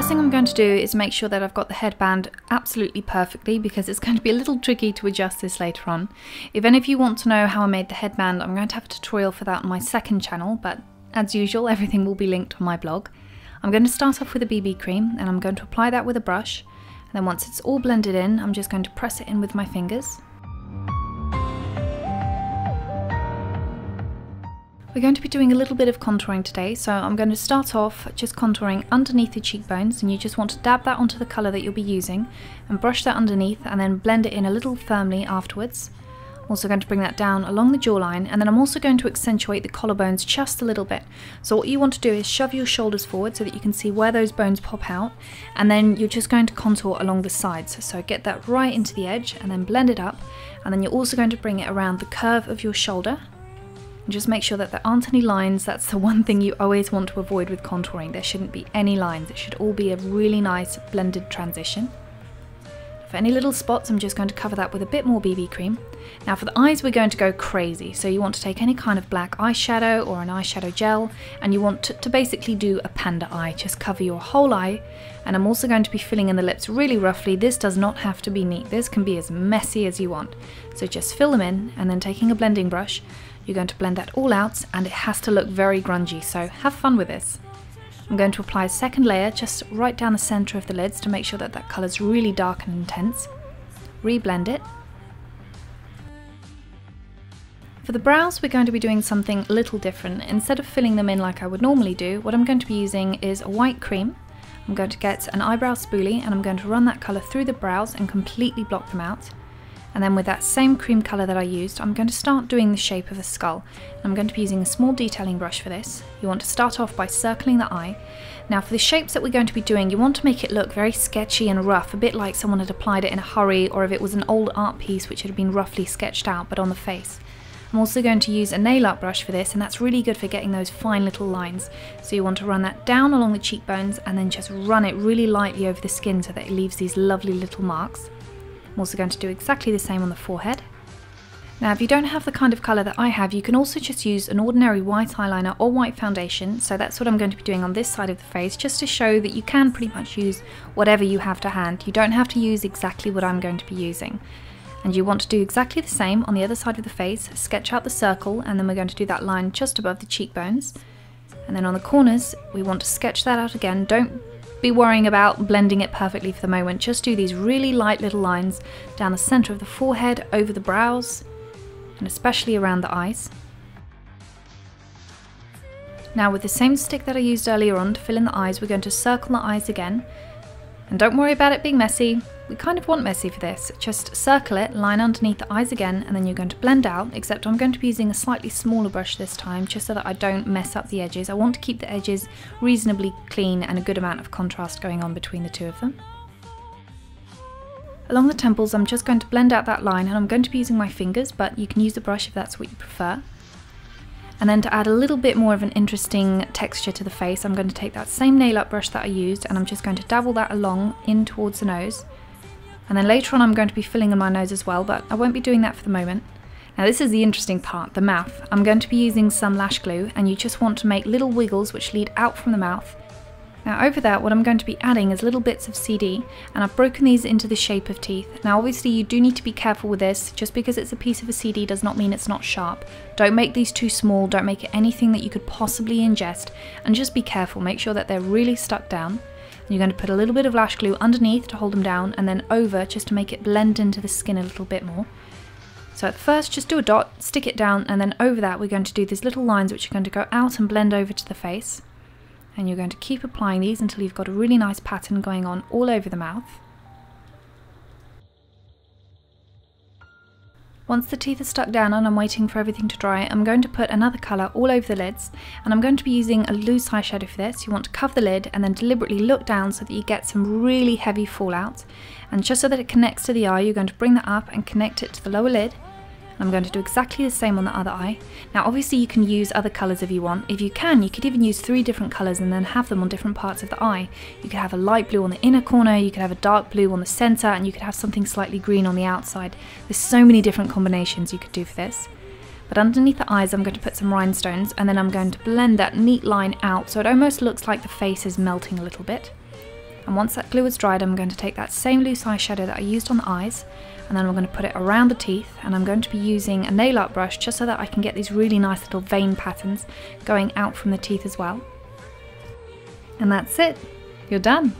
First thing I'm going to do is make sure that I've got the headband absolutely perfectly, because it's going to be a little tricky to adjust this later on. If any of you want to know how I made the headband, I'm going to have a tutorial for that on my second channel, but as usual everything will be linked on my blog. I'm going to start off with a BB cream and I'm going to apply that with a brush, and then once it's all blended in I'm just going to press it in with my fingers. We're going to be doing a little bit of contouring today, so I'm going to start off just contouring underneath the cheekbones, and you just want to dab that onto the colour that you'll be using and brush that underneath and then blend it in a little firmly afterwards. I'm also going to bring that down along the jawline, and then I'm also going to accentuate the collarbones just a little bit. So what you want to do is shove your shoulders forward so that you can see where those bones pop out, and then you're just going to contour along the sides. So get that right into the edge and then blend it up, and then you're also going to bring it around the curve of your shoulder. And just make sure that there aren't any lines. That's the one thing you always want to avoid with contouring. There shouldn't be any lines. It should all be a really nice blended transition. For any little spots, I'm just going to cover that with a bit more BB cream. Now for the eyes, we're going to go crazy. So you want to take any kind of black eyeshadow or an eyeshadow gel, and you want to basically do a panda eye. Just cover your whole eye. And I'm also going to be filling in the lips really roughly. This does not have to be neat. This can be as messy as you want. So just fill them in, and then taking a blending brush, you're going to blend that all out, and it has to look very grungy, so have fun with this. I'm going to apply a second layer just right down the centre of the lids to make sure that that colour's really dark and intense. Reblend it. For the brows, we're going to be doing something a little different. Instead of filling them in like I would normally do, what I'm going to be using is a white cream. I'm going to get an eyebrow spoolie and I'm going to run that colour through the brows and completely block them out. And then with that same cream colour that I used, I'm going to start doing the shape of a skull. And I'm going to be using a small detailing brush for this. You want to start off by circling the eye. Now for the shapes that we're going to be doing, you want to make it look very sketchy and rough, a bit like someone had applied it in a hurry, or if it was an old art piece which had been roughly sketched out but on the face. I'm also going to use a nail art brush for this, and that's really good for getting those fine little lines. So you want to run that down along the cheekbones and then just run it really lightly over the skin so that it leaves these lovely little marks. I'm also going to do exactly the same on the forehead. Now if you don't have the kind of colour that I have, you can also just use an ordinary white eyeliner or white foundation. So that's what I'm going to be doing on this side of the face, just to show that you can pretty much use whatever you have to hand. You don't have to use exactly what I'm going to be using. And you want to do exactly the same on the other side of the face. Sketch out the circle, and then we're going to do that line just above the cheekbones. And then on the corners, we want to sketch that out again. Don't be worrying about blending it perfectly for the moment. Just do these really light little lines down the centre of the forehead, over the brows, and especially around the eyes. Now with the same stick that I used earlier on to fill in the eyes, we're going to circle the eyes again. And don't worry about it being messy. We kind of want messy for this. Just circle it, line underneath the eyes again, and then you're going to blend out, except I'm going to be using a slightly smaller brush this time, just so that I don't mess up the edges. I want to keep the edges reasonably clean and a good amount of contrast going on between the two of them. Along the temples, I'm just going to blend out that line, and I'm going to be using my fingers, but you can use a brush if that's what you prefer. And then to add a little bit more of an interesting texture to the face, I'm going to take that same nail art brush that I used, and I'm just going to dabble that along in towards the nose. And then later on I'm going to be filling in my nose as well, but I won't be doing that for the moment. Now this is the interesting part, the mouth. I'm going to be using some lash glue, and you just want to make little wiggles which lead out from the mouth. Now over that, what I'm going to be adding is little bits of CD, and I've broken these into the shape of teeth. Now obviously you do need to be careful with this. Just because it's a piece of a CD does not mean it's not sharp. Don't make these too small, don't make it anything that you could possibly ingest, and just be careful, make sure that they're really stuck down. You're going to put a little bit of lash glue underneath to hold them down, and then over just to make it blend into the skin a little bit more. So at first just do a dot, stick it down, and then over that we're going to do these little lines which are going to go out and blend over to the face. And you're going to keep applying these until you've got a really nice pattern going on all over the mouth. Once the teeth are stuck down and I'm waiting for everything to dry, I'm going to put another colour all over the lids, and I'm going to be using a loose eyeshadow for this. You want to cover the lid and then deliberately look down so that you get some really heavy fallout. And just so that it connects to the eye, you're going to bring that up and connect it to the lower lid. I'm going to do exactly the same on the other eye. Now obviously you can use other colours if you want. If you can, you could even use 3 different colours and then have them on different parts of the eye. You could have a light blue on the inner corner, you could have a dark blue on the centre, and you could have something slightly green on the outside. There's so many different combinations you could do for this. But underneath the eyes I'm going to put some rhinestones, and then I'm going to blend that neat line out so it almost looks like the face is melting a little bit. And once that glue is dried, I'm going to take that same loose eyeshadow that I used on the eyes, and then I'm going to put it around the teeth, and I'm going to be using a nail art brush just so that I can get these really nice little vein patterns going out from the teeth as well. And that's it, you're done!